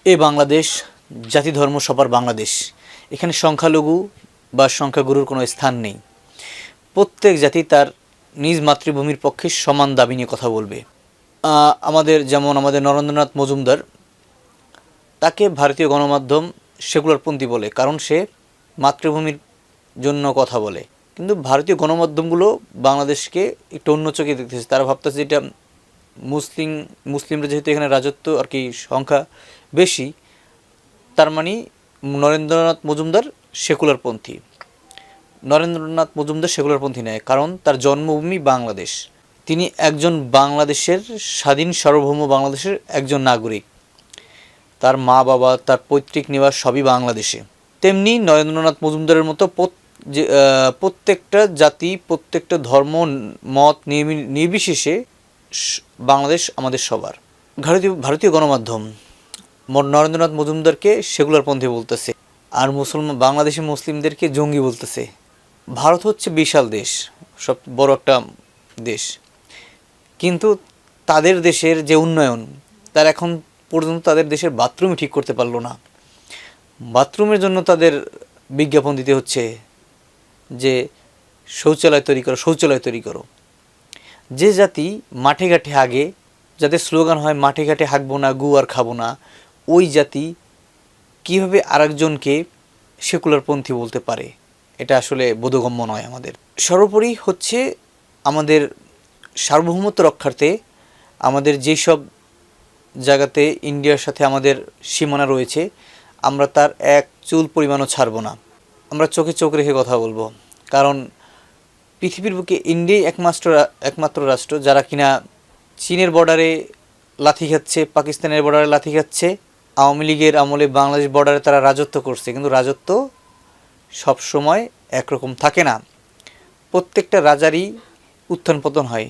এ বাংলাদেশ, জাতি ধর্ম সবার বাংলাদেশ। এখানে সংখ্যালঘু বা সংখ্যাগুরুর কোনো স্থান নেই। প্রত্যেক জাতি তার নিজ মাতৃভূমির পক্ষে সমান দাবি নিয়ে কথা বলবে। আমাদের নরেন্দ্রনাথ মজুমদার, তাকে ভারতীয় গণমাধ্যম সেকুলারপন্থী বলে, কারণ সে মাতৃভূমির জন্য কথা বলে। কিন্তু ভারতীয় গণমাধ্যমগুলো বাংলাদেশকে একটু অন্য চোখে দেখতেছে। তারা ভাবতেছে এটা মুসলিমরা যেহেতু এখানে রাজত্ব আর কি সংখ্যা বেশি, তার মানে নরেন্দ্রনাথ মজুমদার সেকুলারপন্থী। নরেন্দ্রনাথ মজুমদার সেকুলারপন্থী নয়, কারণ তার জন্মভূমি বাংলাদেশ। তিনি একজন বাংলাদেশের স্বাধীন সার্বভৌম বাংলাদেশের একজন নাগরিক। তার মা বাবা, তার পৈতৃক নিবাস সবই বাংলাদেশে। তেমনি নরেন্দ্রনাথ মজুমদারের মতো প্রত্যেকটা জাতি, প্রত্যেকটা ধর্ম মত নির্বিশেষে বাংলাদেশ আমাদের সবার। ভারতীয় গণমাধ্যম নরেন্দ্রনাথ মজুমদারকে সেকুলারপন্থী বলতেছে, আর বাংলাদেশি মুসলিমদেরকে জঙ্গি বলতেছে। ভারত হচ্ছে বিশাল দেশ, সব বড় একটা দেশ, কিন্তু তাদের দেশের যে উন্নয়ন, তার এখন পর্যন্ত তাদের দেশের বাথরুমই ঠিক করতে পারলো না। বাথরুমের জন্য তাদের বিজ্ঞাপন দিতে হচ্ছে যে শৌচালয় তৈরি করো। যে জাতি মাঠে ঘাটে হাগে, যাদের স্লোগান হয় মাঠে ঘাটে হাঁকবো না, গু আর খাবো না, ওই জাতি কীভাবে আরেকজনকে সেকুলারপন্থী বলতে পারে? এটা আসলে বোধগম্য নয় আমাদের। সর্বোপরি হচ্ছে আমাদের সার্বভৌমত্ব রক্ষার্থে আমাদের যেসব জায়গাতে ইন্ডিয়ার সাথে আমাদের সীমানা রয়েছে, আমরা তার এক চুল পরিমাণও ছাড়ব না। আমরা চোখে চোখ রেখে কথা বলবো, কারণ পৃথিবীর বুকে ইন্ডিয়াই একমাত্র রাষ্ট্র যারা কিনা চীনের বর্ডারে লাথি খাচ্ছে, পাকিস্তানের বর্ডারে লাথি খাচ্ছে। আওয়ামী লীগের আমলে বাংলাদেশ বর্ডারে তারা রাজত্ব করছে, কিন্তু রাজত্ব সবসময় একরকম থাকে না। প্রত্যেকটা রাজারই উত্থান পতন হয়।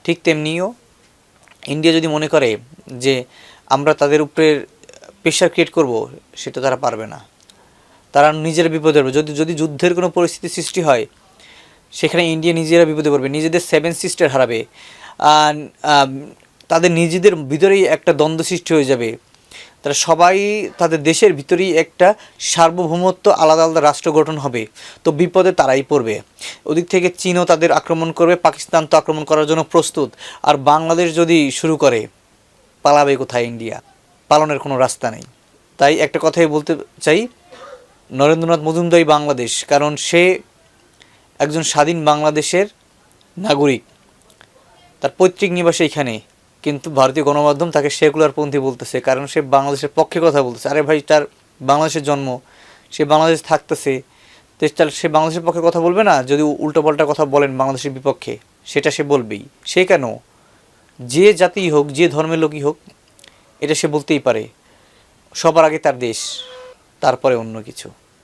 ঠিক তেমনিও ইন্ডিয়া যদি মনে করে যে আমরা তাদের উপরে প্রেশার ক্রিয়েট করব, সেটা তারা পারবে না। তারা নিজেরা বিপদে পড়বে। যদি যুদ্ধের কোনো পরিস্থিতি সৃষ্টি হয়, সেখানে ইন্ডিয়া নিজেরা বিপদে পড়বে, নিজেদের 7 সিস্টার হারাবে, তাদের নিজেদের ভিতরেই একটা দ্বন্দ্ব সৃষ্টি হয়ে যাবে। তারা সবাই তাদের দেশের ভিতরেই একটা সার্বভৌমত্ব, আলাদা আলাদা রাষ্ট্র গঠন হবে। তো বিপদে তারাই পড়বে। ওদিক থেকে চীনও তাদের আক্রমণ করবে, পাকিস্তান তো আক্রমণ করার জন্য প্রস্তুত। আর বাংলাদেশ যদি শুরু করে, পালাবে কোথায় ইন্ডিয়া? পালানোর কোনো রাস্তা নেই। তাই একটা কথাই বলতে চাই, নরেন্দ্রনাথ মজুমদারই বাংলাদেশ, কারণ সে একজন স্বাধীন বাংলাদেশের নাগরিক, তার পৈতৃক নিবাস এইখানে। কিন্তু ভারতীয় গণমাধ্যম তাকে সেকুলারপন্থী বলতেছে, কারণ সে বাংলাদেশের পক্ষে কথা বলতেছে। আরে ভাই, তার বাংলাদেশের জন্ম, সে বাংলাদেশ থাকতেছে, সে বাংলাদেশের পক্ষে কথা বলবে না? যদি উল্টোপাল্টা কথা বলেন বাংলাদেশের বিপক্ষে, সেটা সে বলবেই। সে কেন? যে জাতিই হোক, যে ধর্মের লোকই হোক, এটা সে বলতেই পারে। সবার আগে তার দেশ, তারপরে অন্য কিছু।